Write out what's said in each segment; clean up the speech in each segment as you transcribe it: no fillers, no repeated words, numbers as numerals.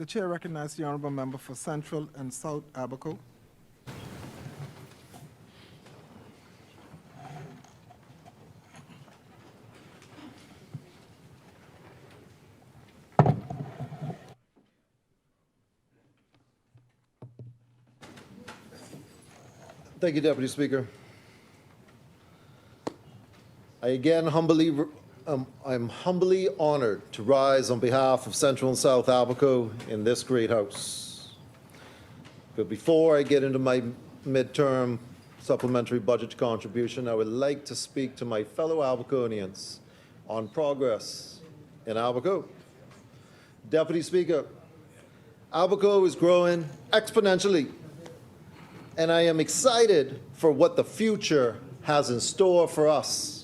The chair recognizes the honourable member for Central and South Abaco. Thank you, Deputy Speaker. I'm humbly honored to rise on behalf of Central and South Abaco in this great house. But before I get into my midterm supplementary budget contribution, I would like to speak to my fellow Abaconians on progress in Abaco. Deputy Speaker, Abaco is growing exponentially, and I am excited for what the future has in store for us.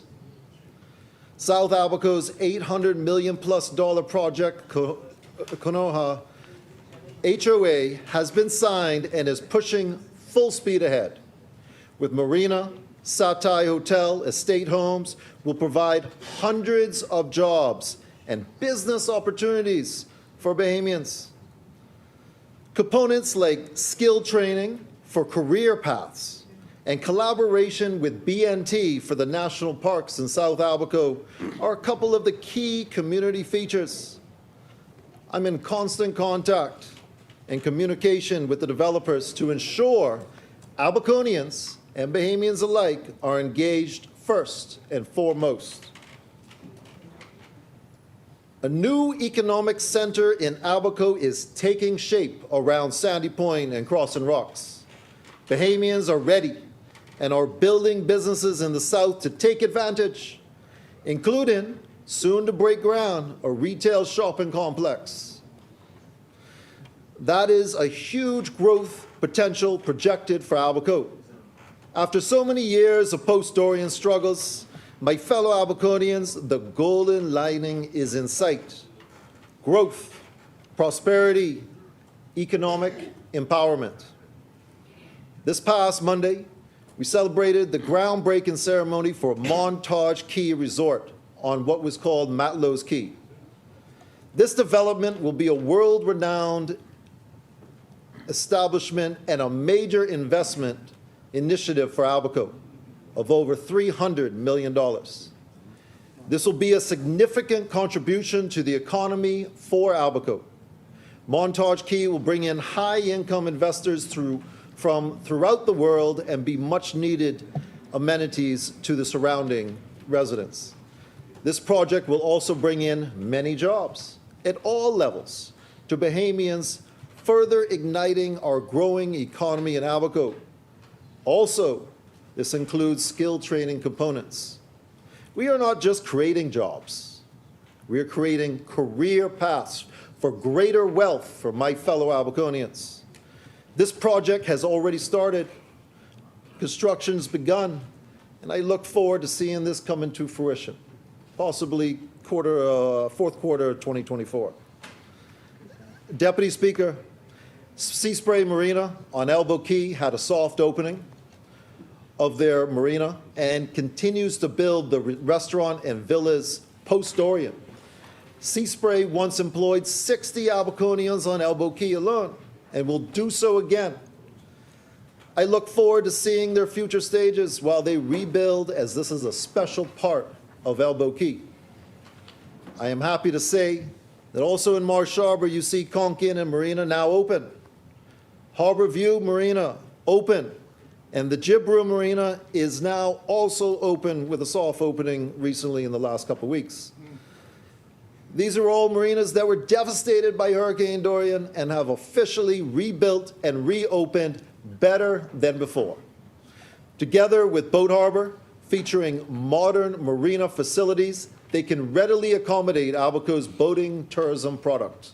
South Abaco's $800 million+ project, Konoha HOA, has been signed and is pushing full speed ahead. With Marina, Satai Hotel, estate homes will provide hundreds of jobs and business opportunities for Bahamians. Components like skill training for career paths and collaboration with BNT for the national parks in South Abaco are a couple of the key community features. I'm in constant contact and communication with the developers to ensure Abaconians and Bahamians alike are engaged first and foremost. A new economic center in Abaco is taking shape around Sandy Point and Crossing Rocks. Bahamians are ready and are building businesses in the south to take advantage, including, soon to break ground, a retail shopping complex. That is a huge growth potential projected for Abaco. After so many years of post-Dorian struggles, my fellow Abaconians, the golden lining is in sight. Growth, prosperity, economic empowerment. This past Monday, we celebrated the groundbreaking ceremony for Montage Key Resort on what was called Matlow's Key. This development will be a world-renowned establishment and a major investment initiative for Abaco of over $300 million. This will be a significant contribution to the economy for Abaco. Montage Key will bring in high-income investors from throughout the world and be much-needed amenities to the surrounding residents. This project will also bring in many jobs at all levels to Bahamians, further igniting our growing economy in Abaco. Also, this includes skill training components. We are not just creating jobs. We are creating career paths for greater wealth for my fellow Abaconians. This project has already started. Construction's begun, and I look forward to seeing this come into fruition, possibly fourth quarter of 2024. Deputy Speaker, Sea Spray Marina on Elbow Key had a soft opening of their marina and continues to build the restaurant and villas post-Dorian. Sea Spray once employed 60 Abaconians on Elbow Key alone, and will do so again. I look forward to seeing their future stages while they rebuild, as this is a special part of Elbow Key. I am happy to say that also in Marsh Harbor you see Konkin and Marina now open. Harbor View Marina open, and the Jibra Marina is now also open with a soft opening recently in the last couple of weeks. These are all marinas that were devastated by Hurricane Dorian and have officially rebuilt and reopened better than before. Together with Boat Harbor, featuring modern marina facilities, they can readily accommodate Abaco's boating tourism product.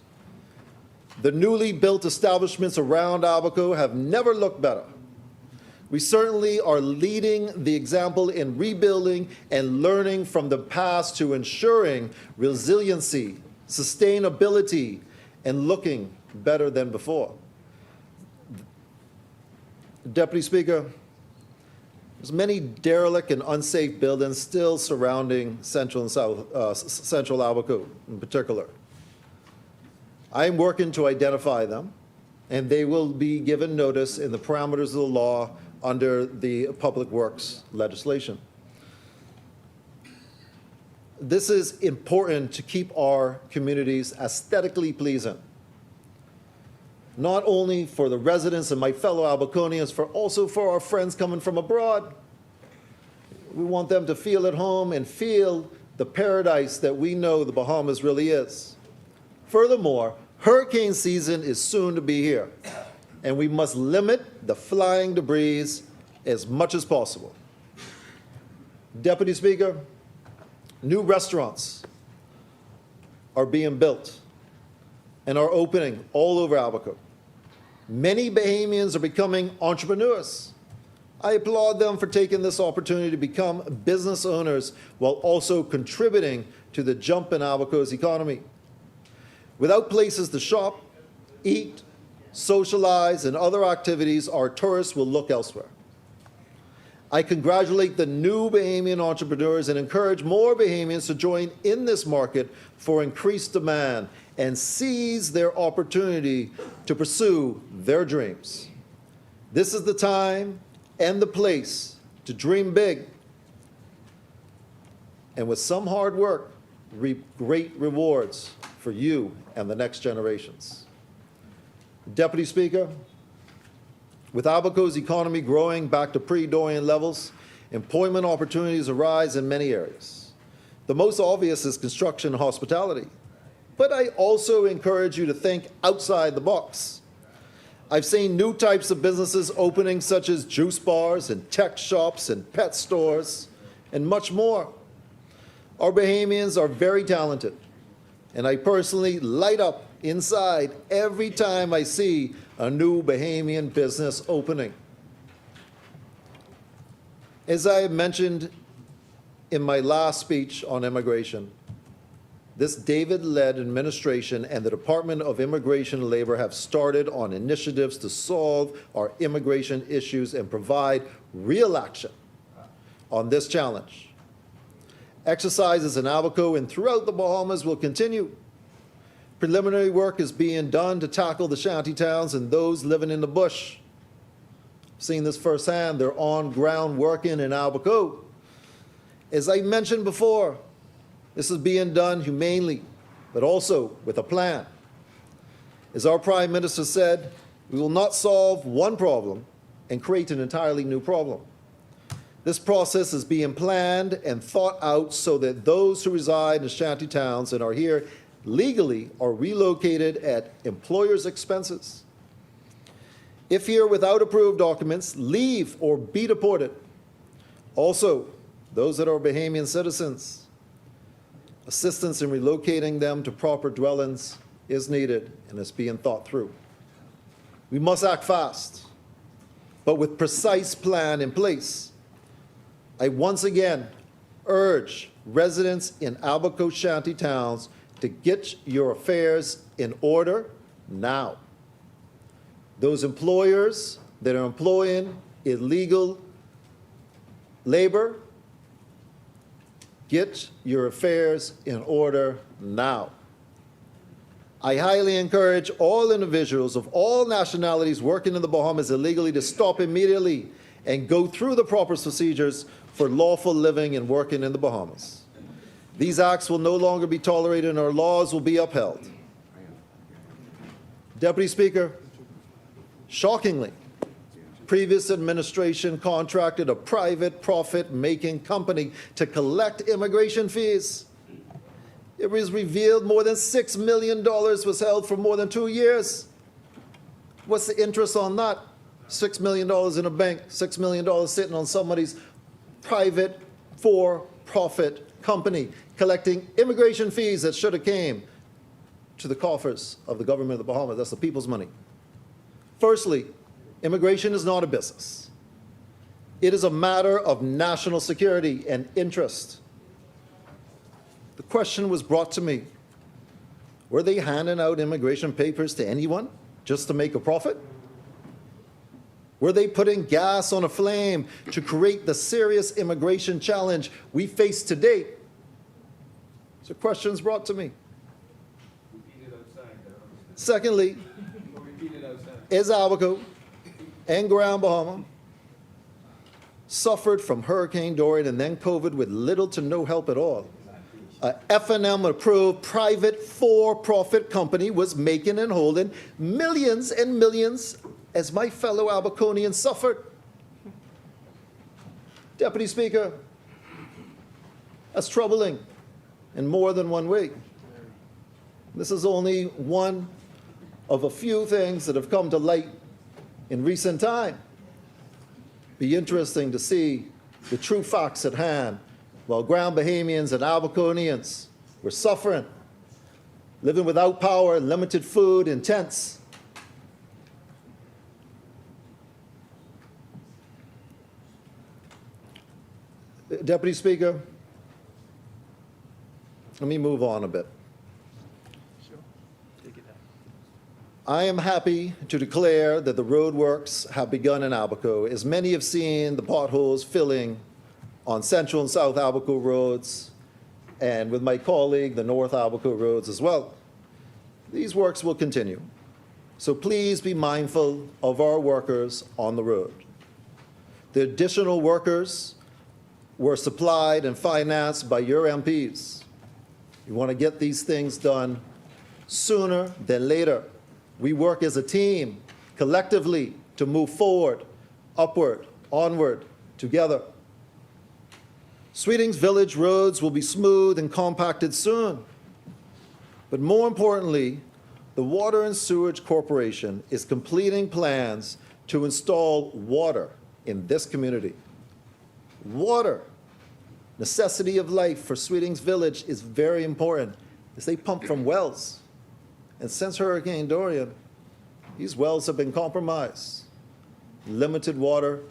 The newly built establishments around Abaco have never looked better. We certainly are leading the example in rebuilding and learning from the past to ensuring resiliency, sustainability, and looking better than before. Deputy Speaker, there's many derelict and unsafe buildings still surrounding Central and South, Central Abaco in particular. I am working to identify them, and they will be given notice in the parameters of the law under the Public Works legislation. This is important to keep our communities aesthetically pleasing, not only for the residents and my fellow Abaconians, also for our friends coming from abroad. We want them to feel at home and feel the paradise that we know the Bahamas really is. Furthermore, hurricane season is soon to be here, and we must limit the flying debris as much as possible. Deputy Speaker, new restaurants are being built and are opening all over Abaco. Many Bahamians are becoming entrepreneurs. I applaud them for taking this opportunity to become business owners while also contributing to the jump in Abaco's economy. Without places to shop, eat, socialize, and other activities, our tourists will look elsewhere. I congratulate the new Bahamian entrepreneurs and encourage more Bahamians to join in this market for increased demand and seize their opportunity to pursue their dreams. This is the time and the place to dream big, and with some hard work, reap great rewards for you and the next generations. Deputy Speaker, with Abaco's economy growing back to pre-Dorian levels, employment opportunities arise in many areas. The most obvious is construction and hospitality. But I also encourage you to think outside the box. I've seen new types of businesses opening, such as juice bars and tech shops and pet stores and much more. Our Bahamians are very talented, and I personally light up inside every time I see a new Bahamian business opening. As I mentioned in my last speech on immigration, this David-led administration and the Department of Immigration and Labor have started on initiatives to solve our immigration issues and provide real action on this challenge. Exercises in Abaco and throughout the Bahamas will continue. Preliminary work is being done to tackle the shanty towns and those living in the bush. Seeing this firsthand, they're on ground working in Abaco. As I mentioned before, this is being done humanely, but also with a plan. As our Prime Minister said, we will not solve one problem and create an entirely new problem. This process is being planned and thought out so that those who reside in shanty towns and are here legally are relocated at employers' expenses. If here without approved documents, leave or be deported. Also, those that are Bahamian citizens, assistance in relocating them to proper dwellings is needed and is being thought through. We must act fast, but with precise plan in place. I once again urge residents in Abaco shanty towns to get your affairs in order now. Those employers that are employing illegal labor, get your affairs in order now. I highly encourage all individuals of all nationalities working in the Bahamas illegally to stop immediately and go through the proper procedures for lawful living and working in the Bahamas. These acts will no longer be tolerated and our laws will be upheld. Deputy Speaker, shockingly, previous administration contracted a private profit-making company to collect immigration fees. It was revealed more than $6 million was held for more than 2 years. What's the interest on that? $6 million in a bank, $6 million sitting on somebody's private for-profit company collecting immigration fees that should have came to the coffers of the government of the Bahamas. That's the people's money. Firstly, immigration is not a business. It is a matter of national security and interest. The question was brought to me, were they handing out immigration papers to anyone just to make a profit? Were they putting gas on a flame to create the serious immigration challenge we face today? So questions brought to me. Secondly, is Abaco and Grand Bahama suffered from Hurricane Dorian and then COVID with little to no help at all. A F&M approved private for-profit company was making and holding millions and millions as my fellow Abaconians suffered. Deputy Speaker, that's troubling in more than one way. This is only one of a few things that have come to light in recent time. Be interesting to see the true facts at hand while Grand Bahamians and Abaconians were suffering, living without power, limited food in tents. Deputy Speaker, let me move on a bit. I am happy to declare that the roadworks have begun in Abaco, as many have seen the potholes filling on Central and South Abaco roads, and with my colleague, the North Abaco roads as well. These works will continue, so please be mindful of our workers on the road. The additional workers were supplied and financed by your MPs. You want to get these things done sooner than later. We work as a team, collectively, to move forward, upward, onward, together. Sweetings Village roads will be smooth and compacted soon. But more importantly, the Water and Sewerage Corporation is completing plans to install water in this community. Water, necessity of life for Sweetings Village, is very important, as they pump from wells. And since Hurricane Dorian, these wells have been compromised. Limited water,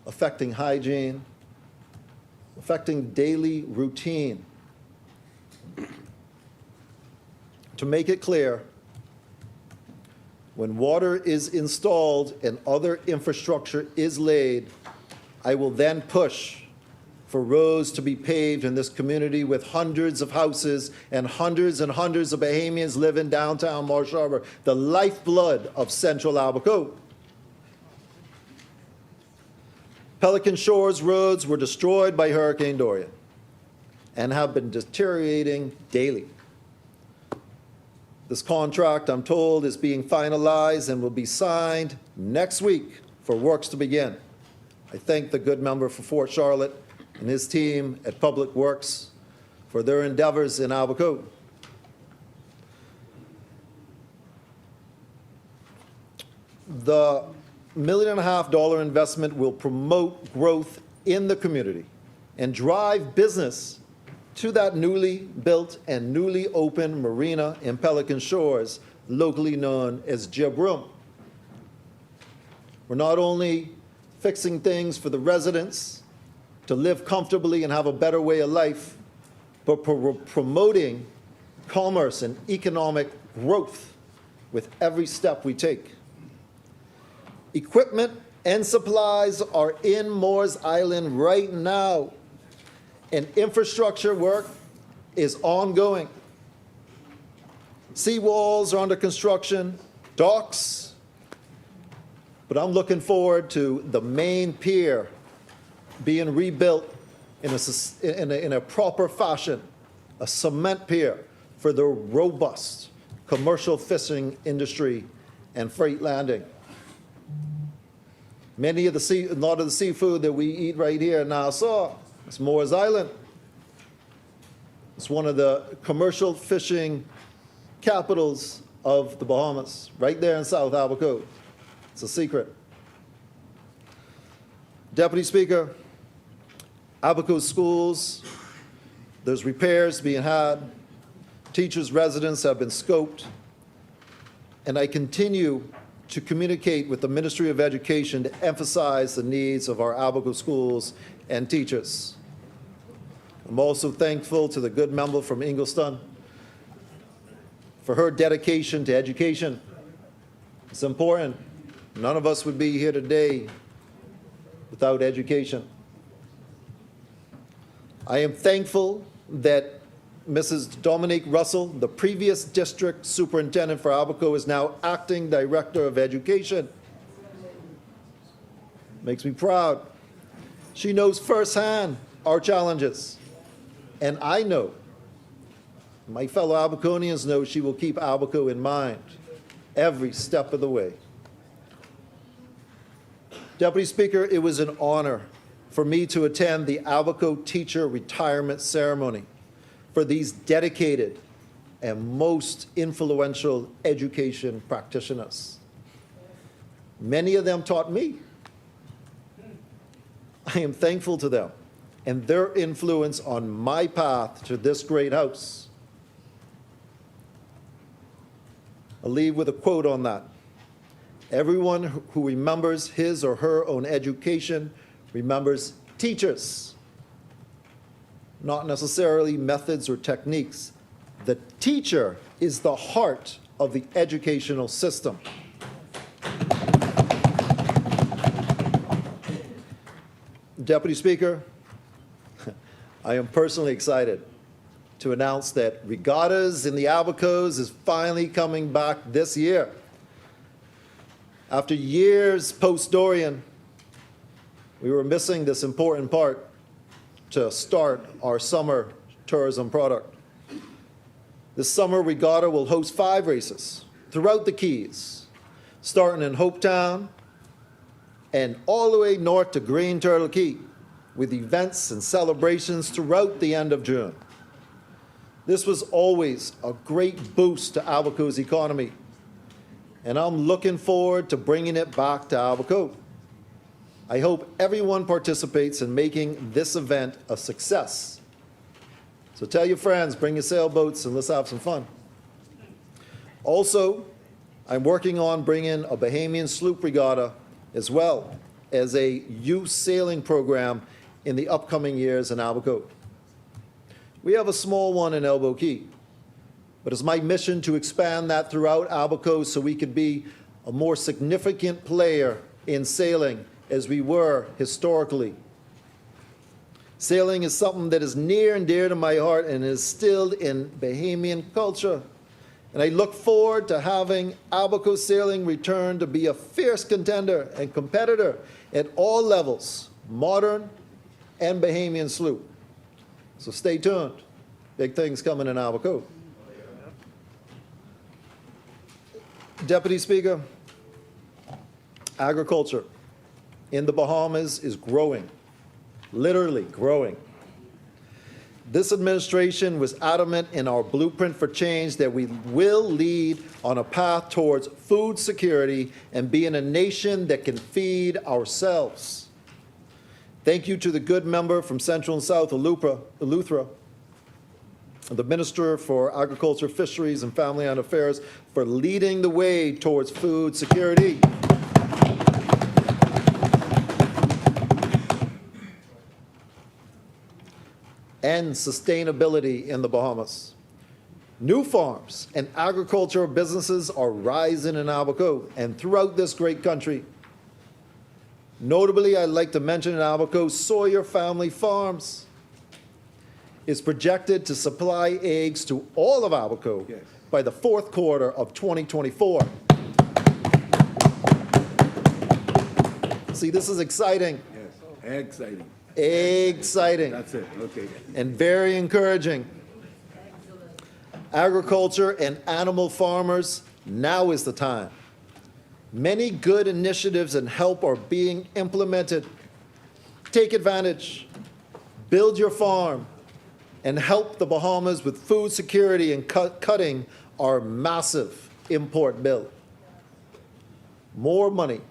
affecting hygiene, affecting daily routine. To make it clear, when water is installed and other infrastructure is laid, I will then push for roads to be paved in this community with hundreds of houses and hundreds of Bahamians live in downtown Marsh Harbor, the lifeblood of Central Abaco. Pelican Shores roads were destroyed by Hurricane Dorian and have been deteriorating daily. This contract, I'm told, is being finalized and will be signed next week for works to begin. I thank the good member for Fort Charlotte and his team at Public Works for their endeavors in Abaco. The $1.5 million investment will promote growth in the community and drive business to that newly built and newly opened marina in Pelican Shores, locally known as Jib Room. We're not only fixing things for the residents to live comfortably and have a better way of life, but promoting commerce and economic growth with every step we take. Equipment and supplies are in Moores Island right now, and infrastructure work is ongoing. Seawalls are under construction, docks, but I'm looking forward to the main pier being rebuilt in a proper fashion, a cement pier for the robust commercial fishing industry and freight landing. A lot of the seafood that we eat right here in Nassau is Moores Island. It's one of the commercial fishing capitals of the Bahamas, right there in South Abaco. It's a secret. Deputy Speaker, Abaco schools, there's repairs being had. Teachers' residents have been scoped. And I continue to communicate with the Ministry of Education to emphasize the needs of our Abaco schools and teachers. I'm also thankful to the good member from Ingleston for her dedication to education. It's important. None of us would be here today without education. I am thankful that Mrs. Dominique Russell, the previous district superintendent for Abaco, is now acting director of education. Makes me proud. She knows firsthand our challenges. And I know, my fellow Abaconians know, she will keep Abaco in mind every step of the way. Deputy Speaker, it was an honor for me to attend the Abaco teacher retirement ceremony for these dedicated and most influential education practitioners. Many of them taught me. I am thankful to them and their influence on my path to this great house. I'll leave with a quote on that. Everyone who remembers his or her own education remembers teachers, not necessarily methods or techniques. The teacher is the heart of the educational system. Deputy Speaker, I am personally excited to announce that regattas in the Abacos is finally coming back this year. After years post-Dorian, we were missing this important part to start our summer tourism product. This summer, regatta will host 5 races throughout the Keys, starting in Hopetown and all the way north to Green Turtle Key, with events and celebrations throughout the end of June. This was always a great boost to Abaco's economy, and I'm looking forward to bringing it back to Abaco. I hope everyone participates in making this event a success. So tell your friends, bring your sailboats, and let's have some fun. Also, I'm working on bringing a Bahamian sloop regatta as well as a youth sailing program in the upcoming years in Abaco. We have a small one in Elbow Key, but it's my mission to expand that throughout Abaco so we could be a more significant player in sailing as we were historically. Sailing is something that is near and dear to my heart and is still in Bahamian culture. And I look forward to having Abaco sailing return to be a fierce contender and competitor at all levels, modern and Bahamian sloop. So stay tuned. Big things coming in Abaco. Deputy Speaker, agriculture in the Bahamas is growing, literally growing. This administration was adamant in our blueprint for change that we will lead on a path towards food security and being a nation that can feed ourselves. Thank you to the good member from Central and South Eleuthera, the Minister for Agriculture, Fisheries, and Family and Affairs, for leading the way towards food security. And sustainability in the Bahamas. New farms and agricultural businesses are rising in Abaco and throughout this great country. Notably, I'd like to mention in Abaco, Sawyer Family Farms is projected to supply eggs to all of Abaco by the 4th quarter of 2024. See, this is exciting. Yes, exciting. Exciting. That's it, okay. And very encouraging. Agriculture and animal farmers, now is the time. Many good initiatives and help are being implemented. Take advantage, build your farm, and help the Bahamas with food security and cutting our massive import bill. More money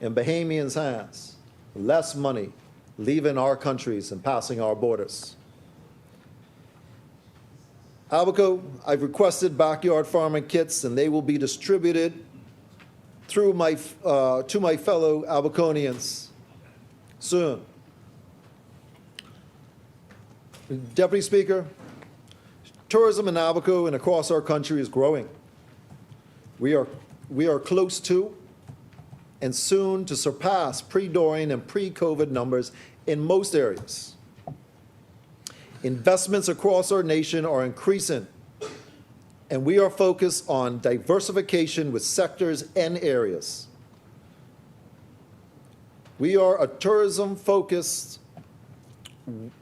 in Bahamians' hands, less money leaving our countries and passing our borders. Abaco, I've requested backyard farming kits, and they will be distributed through to my fellow Abaconians soon. Deputy Speaker, tourism in Abaco and across our country is growing. We are close to and soon to surpass pre-Dorian and pre-COVID numbers in most areas. Investments across our nation are increasing, and we are focused on diversification with sectors and areas. We are a tourism focused,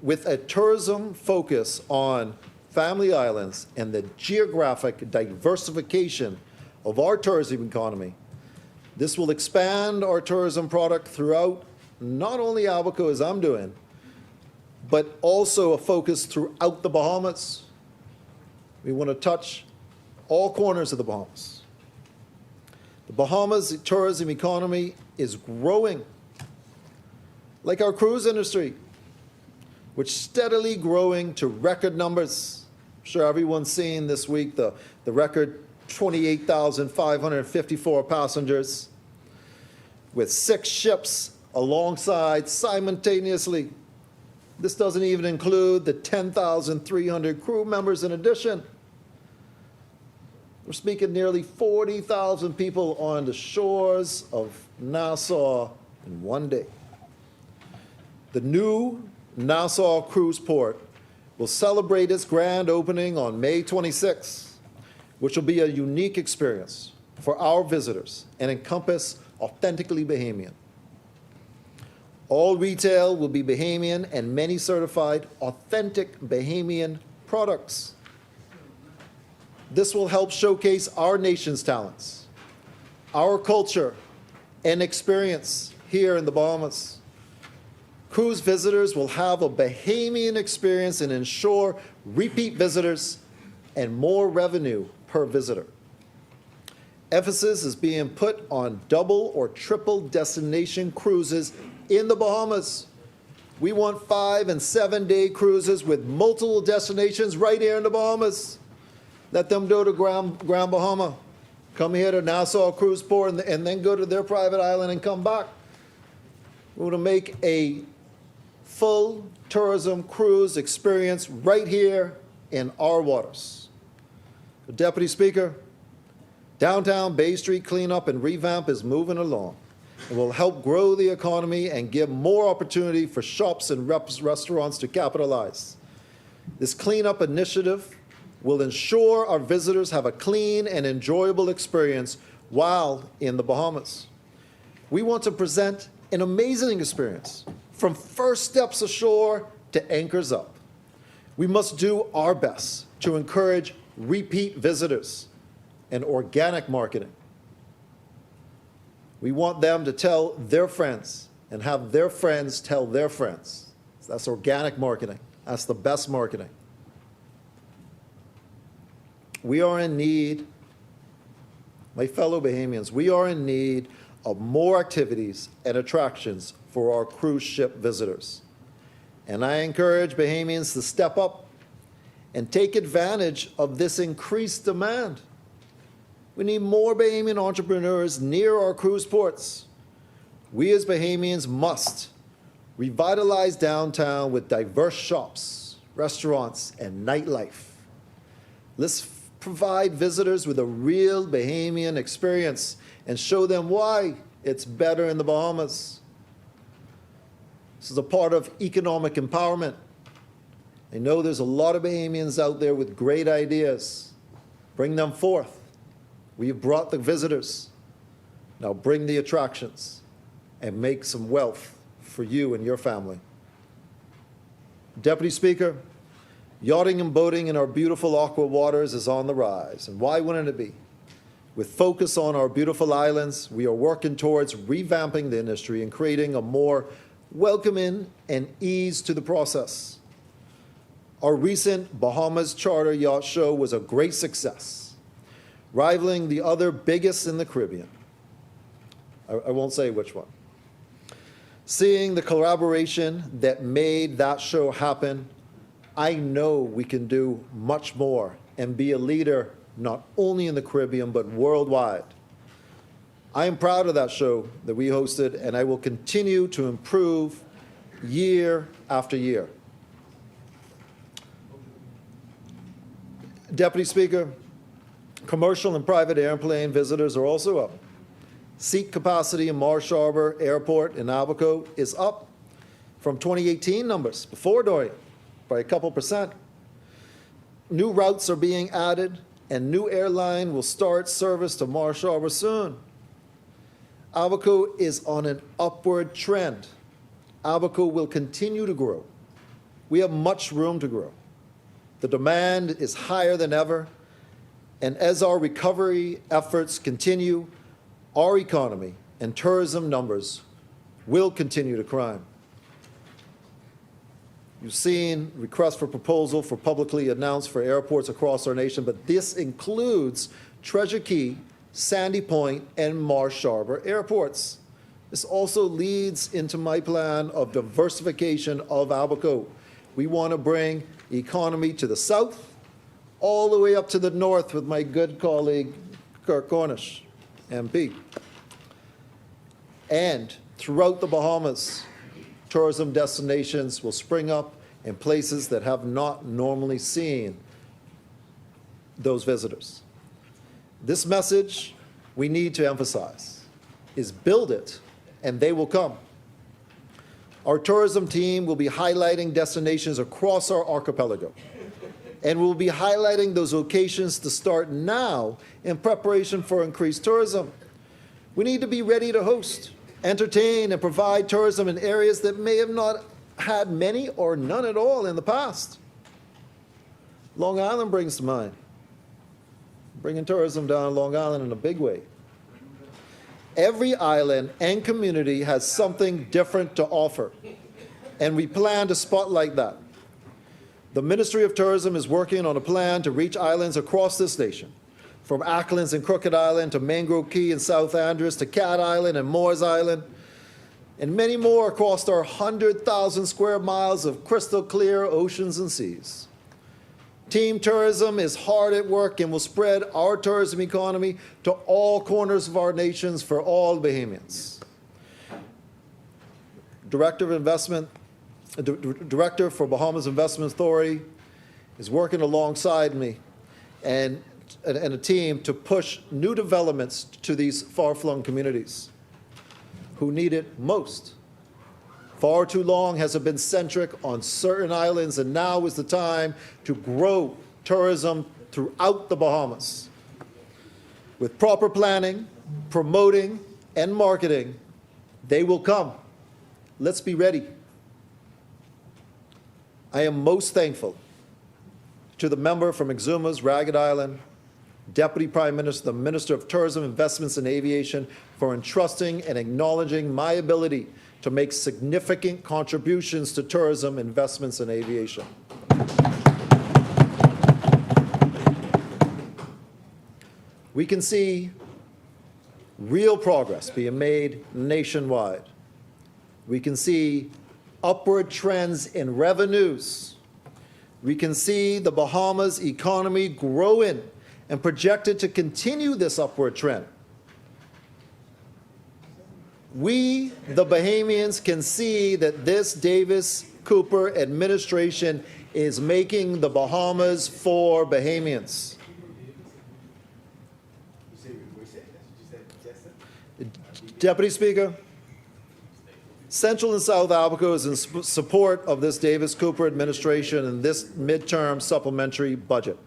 with a tourism focus on family islands and the geographic diversification of our tourism economy. This will expand our tourism product throughout not only Abaco, as I'm doing, but also a focus throughout the Bahamas. We want to touch all corners of the Bahamas. The Bahamas tourism economy is growing, like our cruise industry, which steadily growing to record numbers. I'm sure everyone's seen this week the record 28,554 passengers with 6 ships alongside simultaneously. This doesn't even include the 10,300 crew members in addition. We're speaking nearly 40,000 people on the shores of Nassau in one day. The new Nassau Cruise Port will celebrate its grand opening on May 26, which will be a unique experience for our visitors and encompass authentically Bahamian. All retail will be Bahamian and many certified authentic Bahamian products. This will help showcase our nation's talents, our culture, and experience here in the Bahamas. Cruise visitors will have a Bahamian experience and ensure repeat visitors and more revenue per visitor. Emphasis is being put on double or triple destination cruises in the Bahamas. We want 5- and 7-day cruises with multiple destinations right here in the Bahamas. Let them go to Grand Bahama, come here to Nassau Cruise Port, and then go to their private island and come back. We want to make a full tourism cruise experience right here in our waters. Deputy Speaker, downtown Bay Street cleanup and revamp is moving along. It will help grow the economy and give more opportunity for shops and restaurants to capitalize. This cleanup initiative will ensure our visitors have a clean and enjoyable experience while in the Bahamas. We want to present an amazing experience from first steps ashore to anchors up. We must do our best to encourage repeat visitors and organic marketing. We want them to tell their friends and have their friends tell their friends. So that's organic marketing. That's the best marketing. We are in need, my fellow Bahamians, we are in need of more activities and attractions for our cruise ship visitors. And I encourage Bahamians to step up and take advantage of this increased demand. We need more Bahamian entrepreneurs near our cruise ports. We as Bahamians must revitalize downtown with diverse shops, restaurants, and nightlife. Let's provide visitors with a real Bahamian experience and show them why it's better in the Bahamas. This is a part of economic empowerment. I know there's a lot of Bahamians out there with great ideas. Bring them forth. We've brought the visitors. Now bring the attractions and make some wealth for you and your family. Deputy Speaker, yachting and boating in our beautiful aqua waters is on the rise, and why wouldn't it be? With focus on our beautiful islands, we are working towards revamping the industry and creating a more welcoming and ease to the process. Our recent Bahamas Charter Yacht Show was a great success, rivaling the other biggest in the Caribbean. I won't say which one. Seeing the collaboration that made that show happen, I know we can do much more and be a leader not only in the Caribbean but worldwide. I am proud of that show that we hosted, and I will continue to improve year after year. Deputy Speaker, commercial and private airplane visitors are also up. Seat capacity in Marsh Harbor Airport in Abaco is up from 2018 numbers before Dorian. by a couple percent. New routes are being added, and new airline will start service to Marsh Harbor soon. Abaco is on an upward trend. Abaco will continue to grow. We have much room to grow. The demand is higher than ever, and as our recovery efforts continue, our economy and tourism numbers will continue to climb. You've seen requests for proposal for publicly announced for airports across our nation, but this includes Treasure Key, Sandy Point, and Marsh Harbor airports. This also leads into my plan of diversification of Abaco. We want to bring the economy to the south, all the way up to the north with my good colleague, Kirk Cornish, MP. And throughout the Bahamas, tourism destinations will spring up in places that have not normally seen those visitors. This message we need to emphasize is build it and they will come. Our tourism team will be highlighting destinations across our archipelago, and we'll be highlighting those locations to start now in preparation for increased tourism. We need to be ready to host, entertain, and provide tourism in areas that may have not had many or none at all in the past. Long Island brings to mind. Bringing tourism down Long Island in a big way. Every island and community has something different to offer, and we plan to spotlight that. The Ministry of Tourism is working on a plan to reach islands across this nation, from Acklands and Crooked Island to Mangrove Key and South Andros to Cat Island and Moores Island, and many more across our 100,000 square miles of crystal clear oceans and seas. Team Tourism is hard at work and will spread our tourism economy to all corners of our nations for all Bahamians. Director for Bahamas Investment Authority is working alongside me and a team to push new developments to these far-flung communities who need it most. Far too long has it been centric on certain islands, and now is the time to grow tourism throughout the Bahamas. With proper planning, promoting, and marketing, they will come. Let's be ready. I am most thankful to the member from Exuma's Ragged Island, Deputy Prime Minister, the Minister of Tourism, Investments, and Aviation, for entrusting and acknowledging my ability to make significant contributions to tourism, investments, and aviation. We can see real progress being made nationwide. We can see upward trends in revenues. We can see the Bahamas economy growing and projected to continue this upward trend. We, the Bahamians, can see that this Davis-Cooper administration is making the Bahamas for Bahamians. Deputy Speaker, Central and South Abaco is in support of this Davis-Cooper administration and this midterm supplementary budget.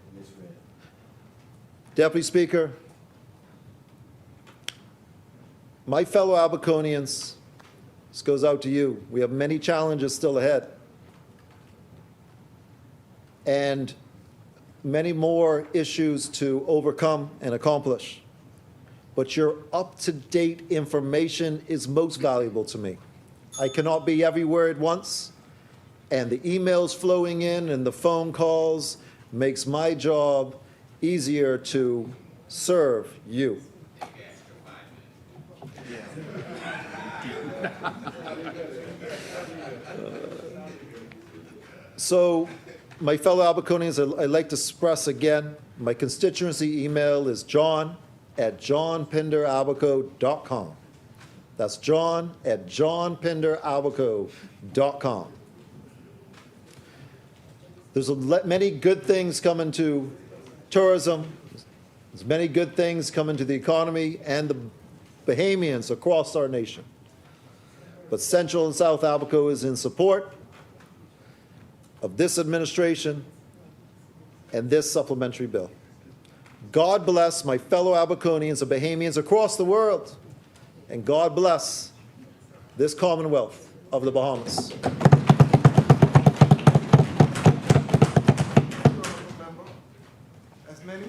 Deputy Speaker, my fellow Abaconians, this goes out to you. We have many challenges still ahead, and many more issues to overcome and accomplish. But your up-to-date information is most valuable to me. I cannot be everywhere at once, and the emails flowing in and the phone calls makes my job easier to serve you. So, my fellow Abaconians, I'd like to express again, my constituency email is john@johnpinderabaco.com. That's john@johnpinderabaco.com. There's many good things coming to tourism. There's many good things coming to the economy and the Bahamians across our nation. But Central and South Abaco is in support. of this administration and this supplementary bill. God bless my fellow Abaconians and Bahamians across the world, and God bless this Commonwealth of the Bahamas. As many?